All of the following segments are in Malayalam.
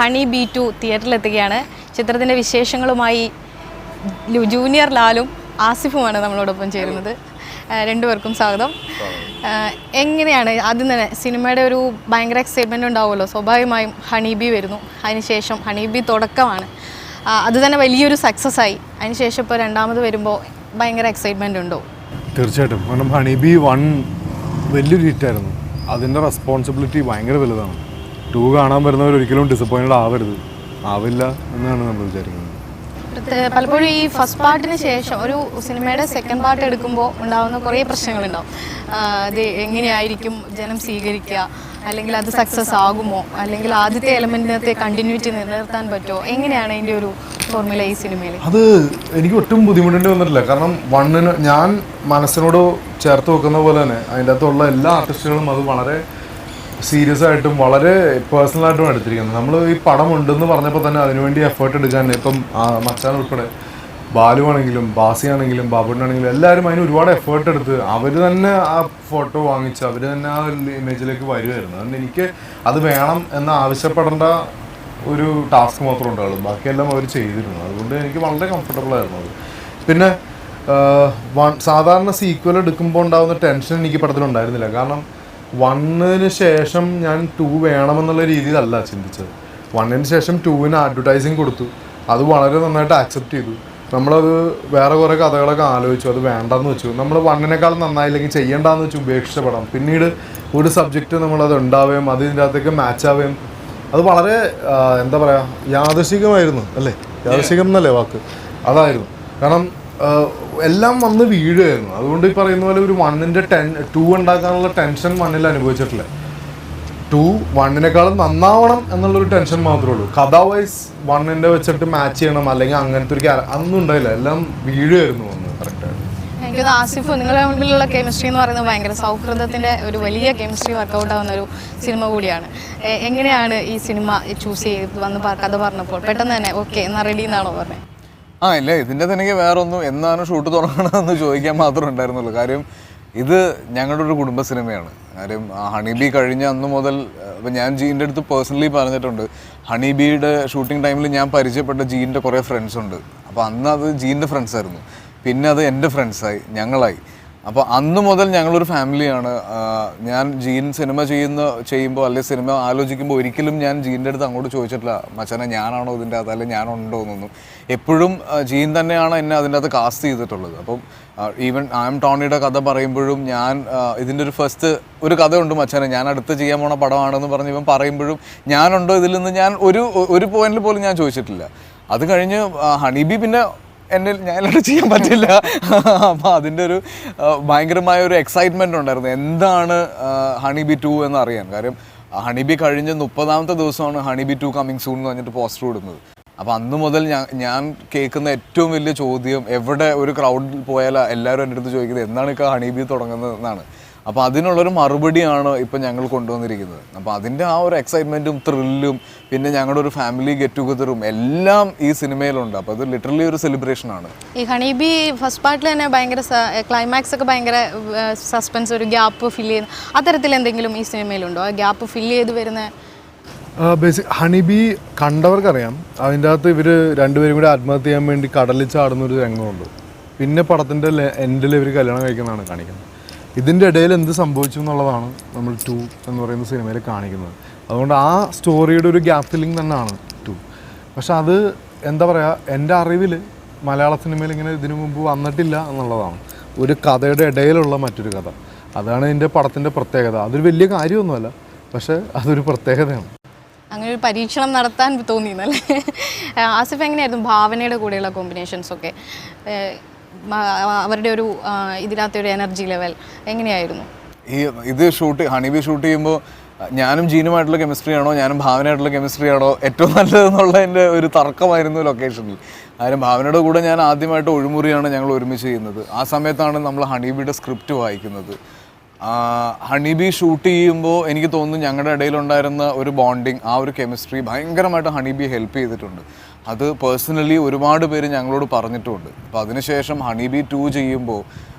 Honey bee 2 തിയേറ്ററിലെത്തുകയാണ്. ചിത്രത്തിൻ്റെ വിശേഷങ്ങളുമായി ജൂനിയർ ലാലും ആസിഫുമാണ് നമ്മളോടൊപ്പം ചേരുന്നത്. രണ്ടുപേർക്കും സ്വാഗതം. എങ്ങനെയാണ് ആദ്യം തന്നെ സിനിമയുടെ ഒരു ഭയങ്കര എക്സൈറ്റ്മെൻറ്റ് ഉണ്ടാവുമല്ലോ, സ്വാഭാവികമായും ഹണി ബി വരുന്നു. അതിനുശേഷം ഹണി ബി തുടക്കമാണ്, അത് തന്നെ വലിയൊരു സക്സസ് ആയി. അതിനുശേഷം ഇപ്പോൾ രണ്ടാമത് വരുമ്പോൾ ഭയങ്കര എക്സൈറ്റ്മെൻറ്റ് ഉണ്ടോ? തീർച്ചയായിട്ടും. കാരണം ഹണി ബി 1 വലിയൊരു ഹിറ്റായിരുന്നു. അതിൻ്റെ റെസ്പോൺസിബിലിറ്റി ഭയങ്കര വലുതാണ്. 2 കാണാൻ വരുന്നവർ ഒരിക്കലും ഡിസപ്പോയിൻറ്റഡ് ആവില്ല എന്നാണ് നമ്മൾ വിചാരിക്കുന്നത്. പലപ്പോഴും ഈ ഫസ്റ്റ് പാർട്ടിന് ശേഷം ഒരു സിനിമയുടെ സെക്കൻഡ് പാർട്ട് എടുക്കുമ്പോൾ ഉണ്ടാകുന്ന കുറേ പ്രശ്നങ്ങളുണ്ടാവും. അത് എങ്ങനെയായിരിക്കും ജനം സ്വീകരിക്കുക, അല്ലെങ്കിൽ അത് സക്സസ് ആകുമോ, അല്ലെങ്കിൽ ആദ്യത്തെ എലമെൻറ്റിനകത്തെ കണ്ടിന്യൂറ്റി നിലനിർത്താൻ പറ്റുമോ, എങ്ങനെയാണ് അതിൻ്റെ ഒരു ഫോർമുല ഈ സിനിമയിൽ? അത് എനിക്ക് ഒട്ടും ബുദ്ധിമുട്ടേണ്ടി വന്നിട്ടില്ല. കാരണം 1 ഞാൻ മനസ്സിനോട് ചേർത്ത് വെക്കുന്ന പോലെ തന്നെ അതിൻ്റെ അകത്തുള്ള എല്ലാ ആർട്ടിസ്റ്റുകളും അത് വളരെ സീരിയസ് ആയിട്ടും വളരെ പേഴ്സണലായിട്ടും എടുത്തിരിക്കുന്നത്. നമ്മൾ ഈ പടം ഉണ്ടെന്ന് പറഞ്ഞപ്പോൾ തന്നെ അതിനുവേണ്ടി എഫേർട്ട് എടുക്കാൻ ഇപ്പം മച്ചാൻ ഉൾപ്പെടെ ബാലുവാണെങ്കിലും ബാസിയാണെങ്കിലും ബാബുണ്ണാണെങ്കിലും എല്ലാവരും അതിന് ഒരുപാട് എഫേർട്ട് എടുത്ത് അവർ തന്നെ ആ ഫോട്ടോ വാങ്ങിച്ച് അവർ തന്നെ ആ ഇമേജിലേക്ക് വരുമായിരുന്നു. അതുകൊണ്ട് എനിക്ക് അത് വേണം എന്ന് ആവശ്യപ്പെടേണ്ട ഒരു ടാസ്ക് മാത്രമേ ഉണ്ടാവുള്ളൂ, ബാക്കിയെല്ലാം അവർ ചെയ്തിരുന്നു. അതുകൊണ്ട് എനിക്ക് വളരെ കംഫർട്ടബിൾ ആയിരുന്നു അത്. പിന്നെ സാധാരണ സീക്വൽ എടുക്കുമ്പോൾ ഉണ്ടാകുന്ന ടെൻഷൻ എനിക്ക് പടത്തിലുണ്ടായിരുന്നില്ല. കാരണം 1 ശേഷം ഞാൻ 2 വേണമെന്നുള്ള രീതിയിലല്ല ചിന്തിച്ചത്. 1 ശേഷം 2 അഡ്വർടൈസിങ് കൊടുത്തു, അത് വളരെ നന്നായിട്ട് ആക്സെപ്റ്റ് ചെയ്തു. നമ്മളത് വേറെ കുറേ കഥകളൊക്കെ ആലോചിച്ചു, അത് വേണ്ടെന്ന് വെച്ചു. നമ്മൾ 1 നന്നായില്ലെങ്കിൽ ചെയ്യേണ്ടെന്ന് വെച്ച് ഉപേക്ഷിച്ച പടം. പിന്നീട് ഒരു സബ്ജക്റ്റ് നമ്മളത് ഉണ്ടാവുകയും അത് ഇതിൻ്റെ അകത്തേക്ക് മാച്ച് ആവുകയും അത് വളരെ എന്താ പറയുക യാദൃശികമായിരുന്നു അല്ലേ, യാദൃശികം എന്നല്ലേ വാക്ക്, അതായിരുന്നു. കാരണം എല്ലാം വന്ന് വീഴുമായിരുന്നു. അതുകൊണ്ട് ഈ പറയുന്ന പോലെ ഒരു 2 ഉണ്ടാക്കാനുള്ള ടെൻഷൻ 1 അനുഭവിച്ചിട്ടില്ല. 2 1 നന്നാവണം എന്നുള്ളൊരു ടെൻഷൻ മാത്രമേ ഉള്ളൂ. കഥ വൈസ് 1 വെച്ചിട്ട് മാച്ച് ചെയ്യണം അല്ലെങ്കിൽ അങ്ങനത്തെ ഒരു അതൊന്നും ഉണ്ടായില്ല, എല്ലാം വീഴുമായിരുന്നു വന്ന് കറക്റ്റായിട്ട്. എനിക്ക് ആസിഫ്, നിങ്ങളുടെ മുമ്പിലുള്ള കെമിസ്ട്രി എന്ന് പറയുന്നത് ഭയങ്കര സൗഹൃദത്തിൻ്റെ ഒരു വലിയ കെമിസ്ട്രി വർക്കൗട്ട് ആവുന്ന ഒരു സിനിമ കൂടിയാണ്. എങ്ങനെയാണ് ഈ സിനിമ ചൂസ് ചെയ്ത് വന്ന് കഥ പറഞ്ഞപ്പോൾ പെട്ടെന്ന് തന്നെ ഓക്കെ എന്നാൽ റെഡി എന്നാണോ പറഞ്ഞത്? ഇല്ല, ഇതിൻ്റെ തന്നെ വേറെ ഒന്നും എന്നാണ് ഷൂട്ട് തുടങ്ങണമെന്ന് ചോദിക്കാൻ മാത്രമേ ഉണ്ടായിരുന്നുള്ളൂ. കാര്യം ഇത് ഞങ്ങളുടെ ഒരു കുടുംബ സിനിമയാണ്. കാര്യം ഹണി ബി കഴിഞ്ഞ അന്ന് മുതൽ ഇപ്പം ഞാൻ ജീൻ്റെ അടുത്ത് പേഴ്സണലി പറഞ്ഞിട്ടുണ്ട്, ഹണി ബിയുടെ ഷൂട്ടിംഗ് ടൈമിൽ ഞാൻ പരിചയപ്പെട്ട ജീൻ്റെ കുറേ ഫ്രണ്ട്സ് ഉണ്ട്. അപ്പോൾ അന്ന് അത് ജീൻ്റെ ഫ്രണ്ട്സായിരുന്നു, പിന്നെ അത് എൻ്റെ ഫ്രണ്ട്സായി, ഞങ്ങളായി. അപ്പോൾ അന്ന് മുതൽ ഞങ്ങളൊരു ഫാമിലിയാണ്. ഞാൻ ജീൻ സിനിമ ചെയ്യുമ്പോൾ അല്ലെങ്കിൽ സിനിമ ആലോചിക്കുമ്പോൾ ഒരിക്കലും ഞാൻ ജീൻ്റെ അടുത്ത് അങ്ങോട്ട് ചോദിച്ചിട്ടില്ല മച്ചാനെ ഞാനാണോ ഇതിൻ്റെ അകത്ത് അല്ലെങ്കിൽ ഞാനുണ്ടോ എന്നൊന്നും. എപ്പോഴും ജീൻ തന്നെയാണ് എന്നെ അതിൻ്റെ അകത്ത് കാസ്റ്റ് ചെയ്തിട്ടുള്ളത്. അപ്പം ഈവൻ ഐ എം ടോണിയുടെ കഥ പറയുമ്പോഴും ഞാൻ ഇതിൻ്റെ ഒരു കഥയുണ്ട് മച്ചാനെ, ഞാൻ അടുത്ത് ചെയ്യാൻ പോണ പടമാണെന്ന് പറഞ്ഞ് ഇവൻ പറയുമ്പോഴും ഞാനുണ്ടോ ഇതിൽ നിന്ന് ഞാൻ ഒരു പോയിന്റിൽ പോലും ഞാൻ ചോദിച്ചിട്ടില്ല. അത് കഴിഞ്ഞ് ഹണി ബി പിന്നെ ഞാനത് ചെയ്യാൻ പറ്റില്ല. അപ്പോൾ അതിൻ്റെ ഒരു ഭയങ്കരമായ ഒരു എക്സൈറ്റ്മെൻ്റ് ഉണ്ടായിരുന്നു, എന്താണ് ഹണി ബി 2 എന്ന് അറിയാൻ. കാര്യം ഹണി ബി കഴിഞ്ഞ് 30ാമത്തെ ദിവസമാണ് ഹണി ബി 2 കമ്മിങ് സൂൺ എന്ന് പറഞ്ഞിട്ട് പോസ്റ്റർ ഇടുന്നത്. അപ്പോൾ അന്ന് മുതൽ ഞാൻ കേൾക്കുന്ന ഏറ്റവും വലിയ ചോദ്യം, എവിടെ ഒരു ക്രൗഡിൽ പോയാൽ എല്ലാവരും എൻ്റെ അടുത്ത് ചോദിക്കുന്നത് എന്താണ് ഇപ്പോൾ ഹണി ബി തുടങ്ങുന്നത് എന്നാണ്. അപ്പോൾ അതിനുള്ളൊരു മറുപടിയാണ് ഇപ്പം ഞങ്ങൾ കൊണ്ടുവന്നിരിക്കുന്നത്. അപ്പോൾ അതിൻ്റെ ആ ഒരു എക്സൈറ്റ്മെൻറ്റും ത്രില്ലും പിന്നെ ഞങ്ങളുടെ ഒരു ഫാമിലി ഗെറ്റ് ടുഗദറും എല്ലാം ഈ സിനിമയിലുണ്ട്. അപ്പോൾ അത് ലിറ്ററലി ഒരു സെലിബ്രേഷനാണ്. ഈ ഹണി ബി ഫസ്റ്റ് പാർട്ടിൽ തന്നെ ഭയങ്കര ക്ലൈമാക്സ് ഒക്കെ ഭയങ്കര സസ്പെൻസ്, ഒരു ഗ്യാപ്പ് ഫില്ല് ചെയ്യുന്ന അത്തരത്തിൽ എന്തെങ്കിലും ഈ സിനിമയിലുണ്ടോ? ആ ഗ്യാപ്പ് ഫില്ല് ചെയ്ത് വരുന്ന ഹണി ബി കണ്ടവർക്കറിയാം. അതിൻ്റെ അകത്ത് ഇവർ രണ്ടുപേരും കൂടി ആത്മഹത്യ ചെയ്യാൻ വേണ്ടി കടലിൽ ചാടുന്നൊരു രംഗമുണ്ട്. പിന്നെ പടത്തിൻ്റെ എൻഡിൽ ഇവർ കല്യാണം കഴിക്കുന്നതാണ് കാണിക്കുന്നത്. ഇതിൻ്റെ ഇടയിൽ എന്ത് സംഭവിച്ചു എന്നുള്ളതാണ് നമ്മൾ 2 എന്ന് പറയുന്ന സിനിമയിൽ കാണിക്കുന്നത്. അതുകൊണ്ട് ആ സ്റ്റോറിയുടെ ഒരു ഗ്യാപ്പ് ഫില്ലിങ് തന്നെയാണ് 2. പക്ഷെ അത് എന്താ പറയുക, എൻ്റെ അറിവിൽ മലയാള സിനിമയിൽ ഇങ്ങനെ ഇതിനു മുമ്പ് വന്നിട്ടില്ല എന്നുള്ളതാണ്. ഒരു കഥയുടെ ഇടയിലുള്ള മറ്റൊരു കഥ, അതാണ് ഇതിൻ്റെ പടത്തിൻ്റെ പ്രത്യേകത. അതൊരു വലിയ കാര്യമൊന്നുമല്ല, പക്ഷേ അതൊരു പ്രത്യേകതയാണ്. അങ്ങനെ ഒരു പരീക്ഷണം നടത്താൻ തോന്നിയെന്നല്ലേ? ആസിഫ്, എങ്ങനെയായിരുന്നു ഭാവനയുടെ കൂടെയുള്ള കോമ്പിനേഷൻസൊക്കെ? അവരുടെ ഒരു ഇതിനകത്തെ ഒരു എനർജി ലെവൽ എങ്ങനെയായിരുന്നു? ഇത് ഹണി ബി ഷൂട്ട് ചെയ്യുമ്പോൾ ഞാനും ജീനുമായിട്ടുള്ള കെമിസ്ട്രി ആണോ ഞാനും ഭാവനയായിട്ടുള്ള കെമിസ്ട്രി ആണോ ഏറ്റവും നല്ലതെന്നുള്ളതിൻ്റെ ഒരു തർക്കമായിരുന്നു ലൊക്കേഷനിൽ. കാര്യം ഭാവനയുടെ കൂടെ ഞാൻ ആദ്യമായിട്ട് ഒഴിമുറിയാണ് ഞങ്ങൾ ഒരുമിച്ച് ചെയ്യുന്നത്. ആ സമയത്താണ് നമ്മൾ ഹണി ബിയുടെ സ്ക്രിപ്റ്റ് വായിക്കുന്നത്. ഹണി ബി ഷൂട്ട് ചെയ്യുമ്പോൾ എനിക്ക് തോന്നുന്നു ഞങ്ങളുടെ ഇടയിലുണ്ടായിരുന്ന ഒരു ബോണ്ടിങ്, ആ ഒരു കെമിസ്ട്രി ഭയങ്കരമായിട്ട് ഹണി ബി ഹെൽപ്പ് ചെയ്തിട്ടുണ്ട്. അത് പേഴ്സണലി ഒരുപാട് പേര് ഞങ്ങളോട് പറഞ്ഞിട്ടുമുണ്ട്. അപ്പോൾ അതിനുശേഷം ഹണി ബി 2 ചെയ്യുമ്പോൾ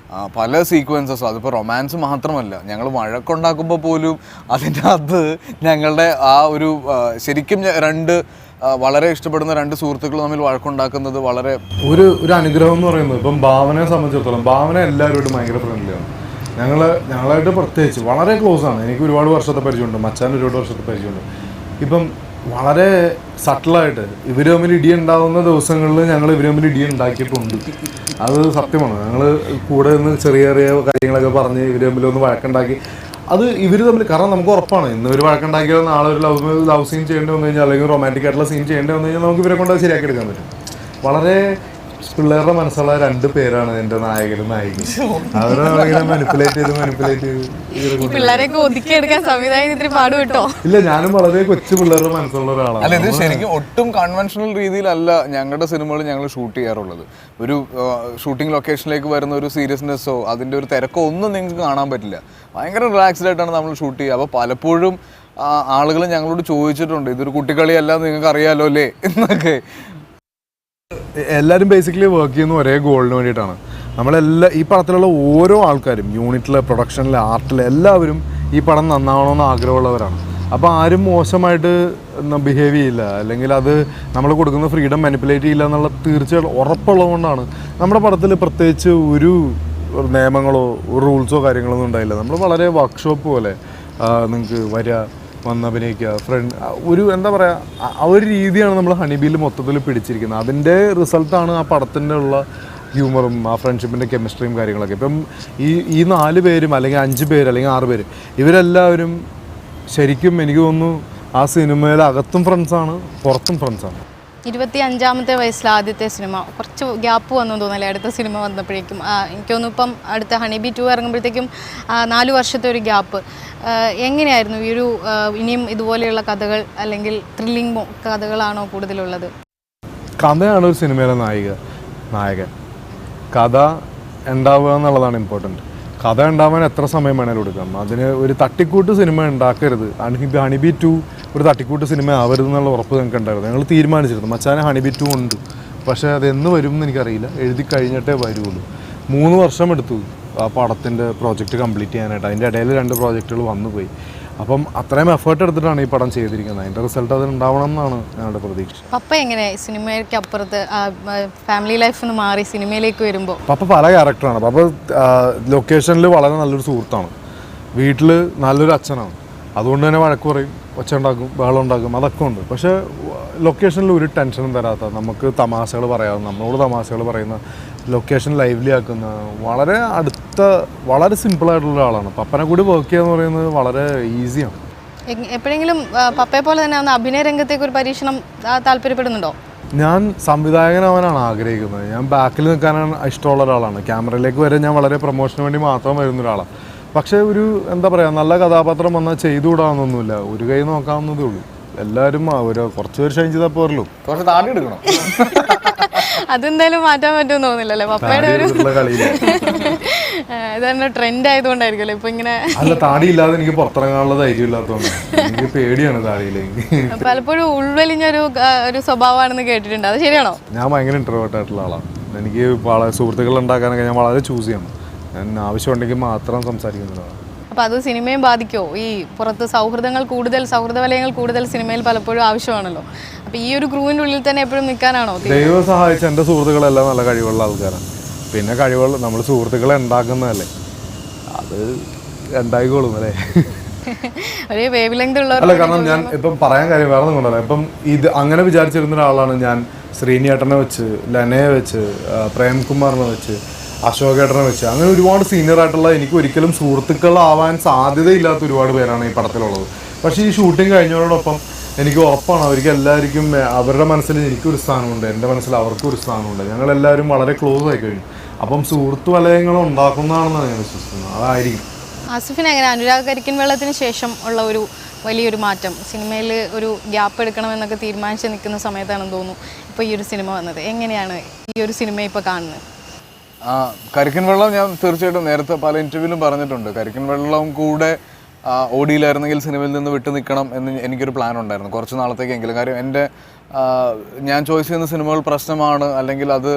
പല സീക്വൻസസും, അതിപ്പോൾ റൊമാൻസ് മാത്രമല്ല, ഞങ്ങൾ വഴക്കുണ്ടാക്കുമ്പോൾ പോലും അതിൻ്റെ അകത്ത് ഞങ്ങളുടെ ആ ഒരു ശരിക്കും രണ്ട് വളരെ ഇഷ്ടപ്പെടുന്ന രണ്ട് സുഹൃത്തുക്കൾ തമ്മിൽ വഴക്കുണ്ടാക്കുന്നത് വളരെ ഒരു അനുഗ്രഹം എന്ന് പറയുന്നത്. ഇപ്പം ഭാവനയെ സംബന്ധിച്ചിടത്തോളം ഭാവന എല്ലാവരോടും ഭയങ്കര ഫ്രണ്ട്ലിയാണ്. ഞങ്ങളായിട്ട് പ്രത്യേകിച്ച് വളരെ ക്ലോസ് ആണ്. എനിക്ക് ഒരുപാട് വർഷത്തെ പരിചയമുണ്ട്, മച്ചാൻ ഒരുപാട് വർഷത്തെ പരിചയമുണ്ട്. ഇപ്പം വളരെ സട്ടിലായിട്ട് ഇവർ തമ്മിൽ ഇടി ഉണ്ടാകുന്ന ദിവസങ്ങളിൽ ഞങ്ങൾ ഇവർ തമ്മിൽ ഇടി ഉണ്ടാക്കിയിട്ടുണ്ട്. അത് സത്യമാണ്. ഞങ്ങൾ കൂടെ നിന്ന് ചെറിയ ചെറിയ കാര്യങ്ങളൊക്കെ പറഞ്ഞ് ഇവർ തമ്മിൽ ഒന്ന് വഴക്കുണ്ടാക്കി. അത് ഇവർ തമ്മിൽ, കാരണം നമുക്ക് ഉറപ്പാണ് ഇന്ന് ഒരു വഴക്കുണ്ടാക്കിയാൽ നാളെ ഒരു ലവ് സീൻ ചെയ്യേണ്ടി വന്നു കഴിഞ്ഞാൽ, അല്ലെങ്കിൽ റൊമാൻറ്റിക് ആയിട്ടുള്ള സീൻ ചെയ്യേണ്ടി വന്നു കഴിഞ്ഞാൽ നമുക്ക് ഇവരെ കൊണ്ട് അത് ശരിയാക്കി എടുക്കാൻ പറ്റും. വളരെ പിള്ളേരുടെ മനസ്സുള്ള രണ്ട് പേരാണ് എൻ്റെ നായകനും നായികയും. അവരെ മാനിപ്പുലേറ്റ് ചെയ്ത് പിള്ളേരെയൊക്കെ ഒതുക്കിയെടുക്കാൻ സംവിധായകൻ ഇത്തിരി പാടുപെട്ടോ? ഇല്ല, ഞാനും വളരെ കൊച്ചു പിള്ളേരുടെ മനസ്സുള്ള ഒരാളാണ്. അല്ല, ഇത് ശരിക്കും ഒട്ടും കൺവെൻഷണൽ രീതിയിലല്ല ഞങ്ങളുടെ സിനിമകൾ ഞങ്ങൾ ഷൂട്ട് ചെയ്യാറുള്ളത്. ഒരു ഷൂട്ടിംഗ് ലൊക്കേഷനിലേക്ക് വരുന്ന ഒരു സീരിയസ്നെസ്സോ അതിൻ്റെ ഒരു തിരക്കോ ഒന്നും നിങ്ങൾക്ക് കാണാൻ പറ്റില്ല. ഭയങ്കര റിലാക്സ്ഡ് ആയിട്ടാണ് നമ്മൾ ഷൂട്ട് ചെയ്യുക. അപ്പോൾ പലപ്പോഴും ആളുകൾ ഞങ്ങളോട് ചോദിച്ചിട്ടുണ്ട്, ഇതൊരു കുട്ടിക്കളിയല്ല, നിങ്ങൾക്ക് അറിയാലോ അല്ലേ എന്നൊക്കെ. എല്ലാവരും ബേസിക്കലി വർക്ക് ചെയ്യുന്ന ഒരേ ഗോളിന് വേണ്ടിയിട്ടാണ്. ഈ പടത്തിലുള്ള ഓരോ ആൾക്കാരും, യൂണിറ്റിലെ, പ്രൊഡക്ഷനിലെ, ആർട്ടിലെ എല്ലാവരും ഈ പടം നന്നാവണമെന്ന് ആഗ്രഹമുള്ളവരാണ്. അപ്പോൾ ആരും മോശമായിട്ട് ബിഹേവ് ചെയ്യില്ല, അല്ലെങ്കിൽ അത് നമ്മൾ കൊടുക്കുന്ന ഫ്രീഡം മാനിപ്പുലേറ്റ് ചെയ്യില്ല എന്നുള്ള തീർച്ചയായിട്ടും ഉറപ്പുള്ളതുകൊണ്ടാണ് നമ്മുടെ പടത്തിൽ പ്രത്യേകിച്ച് ഒരു നിയമങ്ങളോ ഒരു റൂൾസോ കാര്യങ്ങളൊന്നും ഉണ്ടായില്ല. നമ്മൾ വളരെ വർക്ക്ഷോപ്പ് പോലെ നിങ്ങൾക്ക് വരിക, വന്ന് അഭിനയിക്കുക, ഒരു എന്താ പറയുക, ആ ഒരു രീതിയാണ് നമ്മൾ ഹണിബീൽ മൊത്തത്തിൽ പിടിച്ചിരിക്കുന്നത്. അതിൻ്റെ റിസൾട്ടാണ് ആ പടത്തിൻ്റെ ഉള്ള ഹ്യൂമറും ആ ഫ്രണ്ട്ഷിപ്പിൻ്റെ കെമിസ്ട്രിയും കാര്യങ്ങളൊക്കെ. ഇപ്പം ഈ 4 പേരും അല്ലെങ്കിൽ 5 പേര് അല്ലെങ്കിൽ 6 പേര് ഇവരെല്ലാവരും ശരിക്കും എനിക്ക് തോന്നുന്നു ആ സിനിമയിൽ അകത്തും ഫ്രണ്ട്സാണ്, പുറത്തും ഫ്രണ്ട്സാണ്. 25-ാമത്തെ വയസ്സിൽ ആദ്യത്തെ സിനിമ, കുറച്ച് ഗ്യാപ്പ് വന്നു തോന്നല്ലേ അടുത്ത സിനിമ വന്നപ്പോഴേക്കും? എനിക്ക് തോന്നുന്നു ഇപ്പം അടുത്ത ഹണിബി 2 ഇറങ്ങുമ്പോഴത്തേക്കും 4 വർഷത്തെ ഒരു ഗ്യാപ്പ്. എങ്ങനെയായിരുന്നു ഈ ഒരു ഇനിയും ഇതുപോലെയുള്ള കഥകൾ അല്ലെങ്കിൽ ത്രില്ലിംഗ് കഥകളാണോ കൂടുതലുള്ളത്? കഥയാണ് ഒരു സിനിമയിലെ നായകൻ. കഥ ഉണ്ടാവുക എന്നുള്ളതാണ് ഇമ്പോർട്ടൻറ്റ്. കഥ ഉണ്ടാവാൻ എത്ര സമയം വേണേലും എടുക്കാം. അതിന് ഒരു തട്ടിക്കൂട്ട് സിനിമ ഉണ്ടാക്കരുത്. ഹണിബി 2 ഒരു തട്ടിക്കൂട്ട് സിനിമ ആവരുത് എന്നുള്ള ഉറപ്പ് ഞങ്ങൾക്ക് ഉണ്ടായിരുന്നു. ഞങ്ങൾ തീരുമാനിച്ചിരുന്നു മച്ചാനെ ഹണിബി 2 ഉണ്ട്, പക്ഷേ അതെന്ന് വരും എന്ന് എനിക്കറിയില്ല. എഴുതി കഴിഞ്ഞിട്ടേ വരുള്ളൂ. 3 വർഷം എടുത്തു ആ പടത്തിൻ്റെ പ്രോജക്റ്റ് കംപ്ലീറ്റ് ചെയ്യാനായിട്ട്. അതിൻ്റെ ഇടയിൽ 2 പ്രോജക്റ്റുകൾ വന്നുപോയി. അപ്പം അത്രയും എഫേർട്ട് എടുത്തിട്ടാണ് ഈ പടം ചെയ്തിരിക്കുന്നത്. അതിൻ്റെ റിസൾട്ട് അതിന് ഉണ്ടാവണം എന്നാണ് ഞങ്ങളുടെ പ്രതീക്ഷ. പപ്പ എങ്ങനെ സിനിമയ്ക്ക് അപ്പുറത്ത് ഫാമിലി ലൈഫ് നിന്ന് മാറി സിനിമയിലേക്ക് വരുമ്പോൾ? പപ്പ പല ക്യാരക്ടറാണ്. പപ്പ ലൊക്കേഷനിൽ വളരെ നല്ലൊരു സുഹൃത്താണ്, വീട്ടിൽ നല്ലൊരു അച്ഛനാണ്. അതുകൊണ്ട് തന്നെ വഴക്ക് പറയും, ഒച്ച ഉണ്ടാക്കും, ബഹളം ഉണ്ടാക്കും, അതൊക്കെ ഉണ്ട്. പക്ഷേ ലൊക്കേഷനിൽ ഒരു ടെൻഷനും തരാത്ത, നമുക്ക് തമാശകൾ പറയാവുന്ന, നമ്മളോട് തമാശകൾ പറയുന്ന, ലൊക്കേഷൻ ലൈവ്ലി ആക്കുന്ന, വളരെ അടുത്ത, വളരെ സിമ്പിളായിട്ടുള്ള ഒരാളാണ്. പപ്പനെ കൂടി വർക്ക് ചെയ്യുക എന്ന് പറയുന്നത് വളരെ ഈസിയാണ്. എപ്പോഴെങ്കിലും പപ്പയെ പോലെ തന്നെ ഒന്ന് അഭിനയ രംഗത്തേക്ക് ഒരു പരീക്ഷണം താല്പര്യപ്പെടുന്നുണ്ടോ? ഞാൻ സംവിധായകനാവാനാണ് ആഗ്രഹിക്കുന്നത്. ഞാൻ ബാക്കിൽ നിൽക്കാനാണ് ഇഷ്ടമുള്ള ഒരാളാണ്. ക്യാമറയിലേക്ക് വരെ ഞാൻ വളരെ പ്രൊമോഷന് വേണ്ടി മാത്രം വരുന്ന ഒരാളാണ്. പക്ഷേ ഒരു എന്താ പറയുക, നല്ല കഥാപാത്രം വന്നാൽ ചെയ്തുകൂടാവുന്നൊന്നുമില്ല. ഒരു കൈ നോക്കാവുന്നതേ ഉള്ളൂ. എല്ലാവരും കുറച്ച് പേര് ഷൈൻ ചെയ്താൽ പോരല്ലോ. കുറച്ച് താടി എടുക്കണം. അതെന്തായാലും മാറ്റാൻ പറ്റുമെന്ന് തോന്നുന്നില്ലല്ലേ പപ്പയുടെ ഒരു ഇതന്നെ ട്രെൻഡ് ആയതുകൊണ്ടായിരിക്കുമല്ലോ ഇപ്പൊ ഇങ്ങനെ. അല്ല, താടി ഇല്ലാതെ എനിക്ക് പുറത്തിറങ്ങാനുള്ള ധൈര്യം ഇല്ലാത്തതുകൊണ്ട് എനിക്ക് പേടിയാണ് താടിയിലേക്ക്. പലപ്പോഴും ഉൾവലിഞ്ഞൊരു സ്വഭാവമാണെന്ന് കേട്ടിട്ടുണ്ട്, അത് ശരിയാണോ? ഞാൻ ഭയങ്കര ഇൻട്രോവേർട്ട് ആയിട്ടുള്ള ആളാണ്. എനിക്ക് വളരെ സുഹൃത്തുക്കൾ ഉണ്ടാക്കാനൊക്കെ ഞാൻ വളരെ ചൂസ് ചെയ്യണം. ഞാൻ ആവശ്യമുണ്ടെങ്കിൽ മാത്രം സംസാരിക്കുന്നതാണ്. അപ്പോൾ അത് സിനിമയും ബാധിക്കുമോ? ഈ പുറത്ത് സൗഹൃദ വലയങ്ങൾ കൂടുതൽ സിനിമയിൽ പലപ്പോഴും ആവശ്യമാണല്ലോ. അപ്പോൾ ഈ ഒരു ക്രൂവിൻ്റെ ഉള്ളിൽ തന്നെ എപ്പോഴും നിൽക്കാനാണോ? ദൈവം സഹായിച്ച എൻ്റെ സുഹൃത്തുക്കളെല്ലാം നല്ല കഴിവുള്ള ആൾക്കാരാണ്. പിന്നെ കഴിവുകൾ നമ്മൾ സുഹൃത്തുക്കളെ ഉണ്ടാക്കുന്നതല്ലേ, അത് ഉണ്ടായിക്കോളും അല്ലേ. ഒരേ വേവ് ലെങ്ത് ഉള്ള അല്ല, കാരണം ഞാൻ ഇപ്പം പറയാൻ കാര്യം വേറെ ഒന്നും കൊണ്ടല്ല. ഇപ്പം ഇത് അങ്ങനെ വിചാരിച്ചിരുന്ന ഒരാളാണ് ഞാൻ. ശ്രീനിയേട്ടനെ വെച്ച്, ലനയെ വെച്ച്, പ്രേംകുമാറിനെ വെച്ച്, അശോകേട്ടനെ വെച്ച്, അങ്ങനെ ഒരുപാട് സീനിയർ ആയിട്ടുള്ള, എനിക്ക് ഒരിക്കലും സുഹൃത്തുക്കളാവാൻ സാധ്യതയില്ലാത്ത ഒരുപാട് പേരാണ് ഈ പടത്തിലുള്ളത്. പക്ഷേ ഈ ഷൂട്ടിംഗ് കഴിഞ്ഞതോടൊപ്പം എനിക്ക് ഉറപ്പാണ് അവർക്ക് എല്ലാവർക്കും അവരുടെ മനസ്സിൽ എനിക്കൊരു സ്ഥാനമുണ്ട്, എൻ്റെ മനസ്സിൽ അവർക്കും ഒരു സ്ഥാനമുണ്ട്. ഞങ്ങളെല്ലാവരും വളരെ ക്ലോസ് ആയി കഴിഞ്ഞു. അപ്പം സുഹൃത്തു വലയങ്ങൾ ഉണ്ടാക്കുന്നതാണെന്നാണ് ഞാൻ വിശ്വസിക്കുന്നത്. അതായിരിക്കും. ആസിഫിന് എങ്ങനെ അനുരാഗ് കരിക്കിൻ വെള്ളത്തിന് ശേഷം ഉള്ള ഒരു വലിയൊരു മാറ്റം, സിനിമയിൽ ഒരു ഗ്യാപ്പ് എടുക്കണമെന്നൊക്കെ തീരുമാനിച്ച് നിൽക്കുന്ന സമയത്താണെന്ന് തോന്നുന്നു ഇപ്പോൾ ഈ ഒരു സിനിമ വന്നത്. എങ്ങനെയാണ് ഈ ഒരു സിനിമ ഇപ്പോൾ കാണുന്നത്? കരിക്കിൻ വെള്ളം ഞാൻ തീർച്ചയായിട്ടും നേരത്തെ പല ഇൻ്റർവ്യൂവിലും പറഞ്ഞിട്ടുണ്ട്. കരിക്കിൻ വെള്ളം കൂടെ ഓടിയിലായിരുന്നെങ്കിൽ സിനിമയിൽ നിന്ന് വിട്ടു നിൽക്കണം എന്ന് എനിക്കൊരു പ്ലാൻ ഉണ്ടായിരുന്നു കുറച്ച് നാളത്തേക്കെങ്കിലും. കാര്യം ഞാൻ ചോയ്സ് ചെയ്യുന്ന സിനിമകൾ പ്രശ്നമാണ്, അല്ലെങ്കിൽ അത്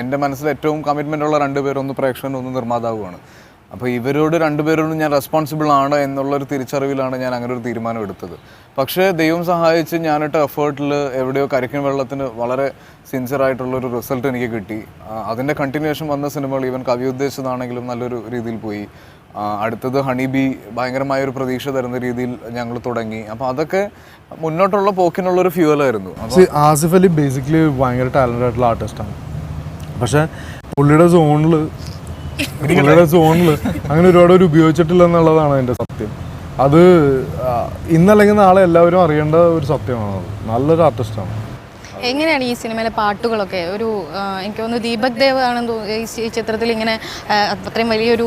എൻ്റെ മനസ്സിൽ ഏറ്റവും കമ്മിറ്റ്മെൻ്റ് ഉള്ള 2 പേര്, ഒന്ന് പ്രേക്ഷകനും ഒന്ന് നിർമ്മാതാവുമാണ്. അപ്പോൾ ഇവരോട് 2 പേരോടും ഞാൻ റെസ്പോൺസിബിൾ ആണ് എന്നുള്ളൊരു തിരിച്ചറിവിലാണ് ഞാൻ അങ്ങനെ ഒരു തീരുമാനം എടുത്തത്. പക്ഷേ ദൈവം സഹായിച്ച് ഞാനിട്ട എഫേർട്ടിൽ എവിടെയോ കരിക്കിൻ വെള്ളത്തിന് വളരെ സിൻസിയറായിട്ടുള്ളൊരു റിസൾട്ട് എനിക്ക് കിട്ടി. അതിൻ്റെ കണ്ടിന്യൂഷൻ വന്ന സിനിമകൾ ഈവൻ കവി ഉദ്ദേശിച്ചതാണെങ്കിലും നല്ലൊരു രീതിയിൽ പോയി. അടുത്തത് ഹണി ബി ഭയങ്കരമായൊരു പ്രതീക്ഷ തരുന്ന രീതിയിൽ ഞങ്ങൾ തുടങ്ങി. അപ്പോൾ അതൊക്കെ മുന്നോട്ടുള്ള പോക്കിനുള്ളൊരു ഫ്യൂവലായിരുന്നു. ആസിഫ് അലി ബേസിക്കലി ഭയങ്കര ടാലൻ്റ് ആയിട്ടുള്ള ആർട്ടിസ്റ്റാണ്. പക്ഷേ പുള്ളിയുടെ സോണിൽ അങ്ങനെ ഒരുപാട് പേര് ഉപയോഗിച്ചിട്ടില്ല എന്നുള്ളതാണ് അതിൻ്റെ സത്യം. അത് ഇന്നല്ലെങ്കിൽ നാളെ എല്ലാവരും അറിയേണ്ട ഒരു സത്യമാണ്. നല്ലൊരു ആർട്ടിസ്റ്റാണ്. എങ്ങനെയാണ് ഈ സിനിമയിലെ പാട്ടുകളൊക്കെ? എനിക്ക് തോന്നുന്നു ദീപക് ദേവ് ആണെന്ന് ഈ ചിത്രത്തിൽ ഇങ്ങനെ അത്രയും വലിയൊരു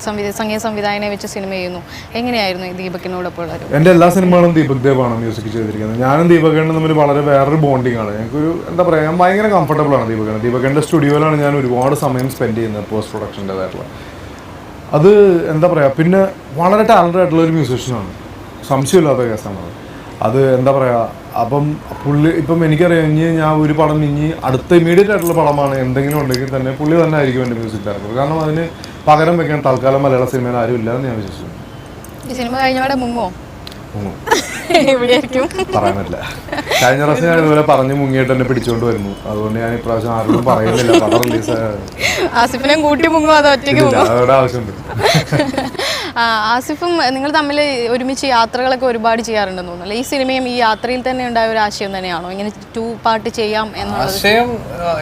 സംഗീത സംവിധായകനെ വെച്ച് സിനിമ ചെയ്യുന്നു. എങ്ങനെയായിരുന്നു ഈ ദീപകിനോടൊപ്പം ഉള്ളൊരു? എൻ്റെ എല്ലാ സിനിമകളും ദീപക് ദേവാണ് മ്യൂസിക് ചെയ്തിരിക്കുന്നത്. ഞാനും ദീപകേണ്ടും തമ്മിൽ വളരെ വേറൊരു ബോണ്ടിങ് ആണ്. എനിക്കൊരു എന്താ പറയുക, ഞാൻ ഭയങ്കര കംഫർട്ടബിൾ ആണ് ദീപകേൻ്റെ സ്റ്റുഡിയോയിലാണ് ഞാൻ ഒരുപാട് സമയം സ്പെൻഡ് ചെയ്യുന്നത് പോസ്റ്റ് പ്രൊഡക്ഷൻ്റെതായിട്ടുള്ള. അത് എന്താ പറയുക, പിന്നെ വളരെ ടാലൻ്റഡ് ആയിട്ടുള്ള ഒരു മ്യൂസീഷ്യനാണ്, സംശയമില്ലാത്ത കേസാണ് അത്. എന്താ പറയുക, അപ്പം പുള്ളി ഇപ്പം എനിക്കറിയാം, ഞാൻ ഒരു പടം അടുത്ത ഇമീഡിയറ്റ് ആയിട്ടുള്ള പടമാണ് എന്തെങ്കിലും ഉണ്ടെങ്കിൽ തന്നെ പുള്ളി തന്നെ ആയിരിക്കും എൻ്റെ മ്യൂസിക് ഡയറക്ടർ. കാരണം അതിന് പകരം വെക്കാൻ തൽക്കാലം മലയാള സിനിമയിൽ ആരും ഇല്ല എന്ന് ഞാൻ വിശ്വസിക്കുന്നു. ഈ സിനിമ കഴിഞ്ഞവിടെ മുങ്ങോ? പറയാൻ പറ്റില്ല. കഴിഞ്ഞ പ്രാവശ്യം ഞാൻ ഇതുപോലെ പറഞ്ഞു മുങ്ങിയിട്ട് എന്നെ പിടിച്ചുകൊണ്ട് വരുന്നു. അതുകൊണ്ട് ഞാൻ ഇപ്രാവശ്യം ആരോടും പറയുന്നില്ല. പടം റിലീസ് ആസിഫിനെ കൂട്ടി മുങ്ങോ അതോ ഒറ്റയ്ക്ക് മുങ്ങോ? അതോടെ ആവശ്യമുണ്ട്. ആസിഫും നിങ്ങൾ തമ്മിൽ ഒരുമിച്ച് യാത്രകളൊക്കെ ഒരുപാട് ചെയ്യാറുണ്ടെന്ന് തോന്നുന്നു. ഈ സിനിമയും ഈ യാത്രയിൽ തന്നെ ഉണ്ടായ ഒരു ആശയം തന്നെയാണോ ഇങ്ങനെ 2 പാർട്ട് ചെയ്യാം എന്നുള്ളത്? ആശയം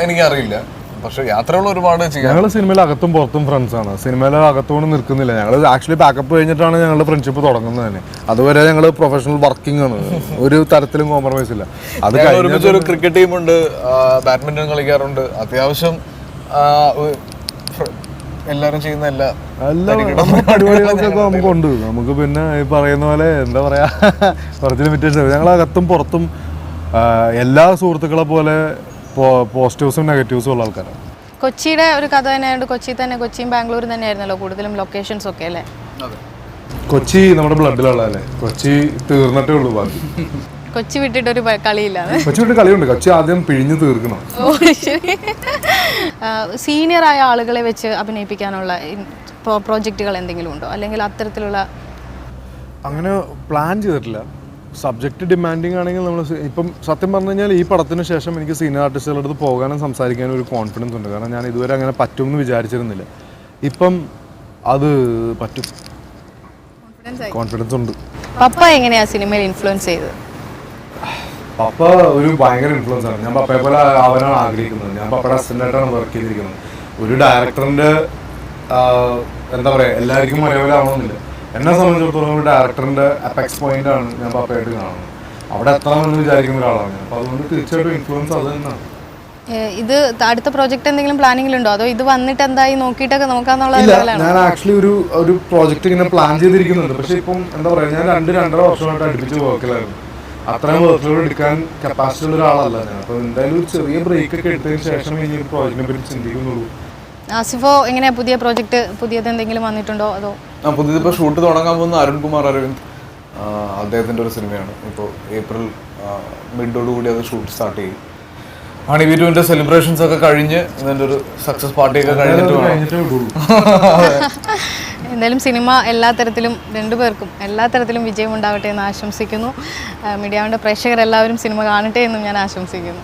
എനിക്കറിയില്ല, പക്ഷെ യാത്രകൾ ഒരുപാട് ചെയ്യാം. ഞങ്ങൾ സിനിമയിൽ അകത്തും പുറത്തും ഫ്രണ്ട്സാണ്. സിനിമയിൽ അകത്തോട് നിൽക്കുന്നില്ല. ഞങ്ങൾ ആക്ച്വലി പാക്കപ്പ് കഴിഞ്ഞിട്ടാണ് ഞങ്ങളുടെ ഫ്രണ്ട്ഷിപ്പ് തുടങ്ങുന്നത് തന്നെ. അതുവരെ ഞങ്ങൾ പ്രൊഫഷണൽ വർക്കിംഗ് ആണ്, ഒരു തരത്തിലും കോംപ്രമൈസ് ഇല്ല. അത് ഒരുമിച്ച് ഒരു ക്രിക്കറ്റ് ടീമുണ്ട്, ബാഡ്മിന്റൺ കളിക്കാറുണ്ട്, അത്യാവശ്യം എല്ലാവരും ചെയ്യുന്ന എല്ലാ പരിപാടികളൊക്കെ നമുക്കുണ്ട്. നമുക്ക് പിന്നെ ഈ പറയുന്ന പോലെ എന്താ പറയാ, കുറച്ച് ലിമിറ്റേഷൻ. ഞങ്ങൾ അകത്തും പുറത്തും എല്ലാ സുഹൃത്തുക്കളെ പോലെ പോസിറ്റീവ്സും നെഗറ്റീവ്സും ഉള്ള ആൾക്കാരാണ്. കൊച്ചിയുടെ ഒരു കഥ തന്നെയായിട്ട് കൊച്ചിയും ബാംഗ്ലൂരും തന്നെയായിരുന്നല്ലോ കൂടുതലും ലൊക്കേഷൻസ് ഒക്കെ അല്ലേ? കൊച്ചി നമ്മുടെ ബ്ലഡിലുള്ളതല്ലേ. കൊച്ചി തീർന്നിട്ടേ ഉള്ളൂ. ബാക്കി കൊച്ചി വിട്ടിട്ടൊരു കളിയില്ല. കൊച്ചി വിട്ട് കളിയുണ്ട്. കൊച്ചി ആദ്യം പിഴിഞ്ഞ് തീർക്കണം. സീനിയറായ ആളുകളെ വെച്ച് അഭിനയിപ്പിക്കാനുള്ള പ്രോജക്റ്റുകൾ എന്തെങ്കിലും ഉണ്ടോ, അല്ലെങ്കിൽ അത്തരത്തിലുള്ള? അങ്ങനെ പ്ലാൻ ചെയ്തിട്ടില്ല. സബ്ജക്റ്റ് ഡിമാൻഡിങ് ആണെങ്കിൽ നമ്മൾ ഇപ്പം സത്യം പറഞ്ഞു കഴിഞ്ഞാൽ ഈ പടത്തിന് ശേഷം എനിക്ക് സീനിയർ ആർട്ടിസ്റ്റുകളുടെ അടുത്ത് പോകാനും സംസാരിക്കാനും ഒരു കോൺഫിഡൻസ് ഉണ്ട്. കാരണം ഞാൻ ഇതുവരെ അങ്ങനെ പറ്റുമെന്ന് വിചാരിച്ചിരുന്നില്ല. ഇപ്പം അത് പറ്റും, കോൺഫിഡൻസ് ഉണ്ട്. പപ്പ എങ്ങനെയാ സിനിമയിൽ ഇൻഫ്ലുവൻസ് ചെയ്തത്? പപ്പ ഒരു ഭയങ്കര ഇൻഫ്ലുവൻസ് ആണ്. ഞാൻ പപ്പയെ പോലെ ആവാനാണ് ആഗ്രഹിക്കുന്നത്. ഞാൻ പപ്പയുടെ അസിസ്റ്റൻ്റായിട്ടാണ് വർക്ക് ചെയ്തിരിക്കുന്നത്. ഒരു ഡയറക്ടറിൻ്റെ എന്താ പറയുക, എല്ലാവർക്കും ഒരേപോലെ ആവണമെന്നില്ല. എന്നെ സംബന്ധിച്ചിടത്തോളം ഒരു ഡയറക്ടറിൻ്റെ അപെക്സ് പോയിന്റ് ആണ് ഞാൻ പപ്പയായിട്ട് കാണുന്നത്. അവിടെ എത്തണമെന്ന് വിചാരിക്കുന്ന ഒരാളാണ് ഞാൻ. അപ്പോൾ അതുകൊണ്ട് തീർച്ചയായിട്ടും ഇൻഫ്ലുവൻസ് അത് തന്നെയാണ്. ഇത് അടുത്ത പ്രോജക്റ്റ് എന്തെങ്കിലും പ്ലാനിങ്ങിലുണ്ടോ, അതോ ഇത് വന്നിട്ട് എന്തായി നോക്കിയിട്ടൊക്കെ നോക്കാന്നുള്ള? ഞാൻ ആക്ച്വലി ഒരു പ്രോജക്റ്റ് ഇങ്ങനെ പ്ലാൻ ചെയ്തിരിക്കുന്നുണ്ട്. പക്ഷെ ഇപ്പം എന്താ പറയുക, ഞാൻ 2-2.5 വർഷമായിട്ട് അടുപ്പിച്ച് വർക്കിലായിരുന്നു. അത്രയും വർക്കിലോട് എടുക്കാൻ കപ്പാസിറ്റി ഉള്ള ഒരാളല്ല ഞാൻ. അപ്പോൾ എന്തായാലും ഒരു ചെറിയ ബ്രേക്ക് ഒക്കെ എടുത്തതിന് ശേഷം ഇനി ഒരു പ്രോജക്റ്റിനെ പറ്റി ചിന്തിക്കുന്നുള്ളൂ. ആസിഫോ എങ്ങനെയാ പുതിയ പ്രോജക്റ്റ് പുതിയത് എന്തെങ്കിലും വന്നിട്ടുണ്ടോ അതോ? പുതിയതിപ്പോൾ ഷൂട്ട് തുടങ്ങാൻ പോകുന്ന അരുൺകുമാർ അരവിന്ദ്, അദ്ദേഹത്തിൻ്റെ ഒരു സിനിമയാണ്. ഇപ്പോൾ ഏപ്രിൽ മിഡോടുകൂടി അത് ഷൂട്ട് സ്റ്റാർട്ട് ചെയ്യും. ഹണി ബി 2 സെലിബ്രേഷൻസ് ഒക്കെ കഴിഞ്ഞ് ഇതിൻ്റെ ഒരു സക്സസ് പാർട്ടിയൊക്കെ കഴിഞ്ഞിട്ട് എന്തായാലും സിനിമ എല്ലാ തരത്തിലും 2 പേർക്കും എല്ലാ തരത്തിലും വിജയം ഉണ്ടാവട്ടെ എന്ന് ആശംസിക്കുന്നു. മീഡിയ 1 പ്രേക്ഷകരെല്ലാവരും സിനിമ കാണട്ടെ എന്നും ഞാൻ ആശംസിക്കുന്നു.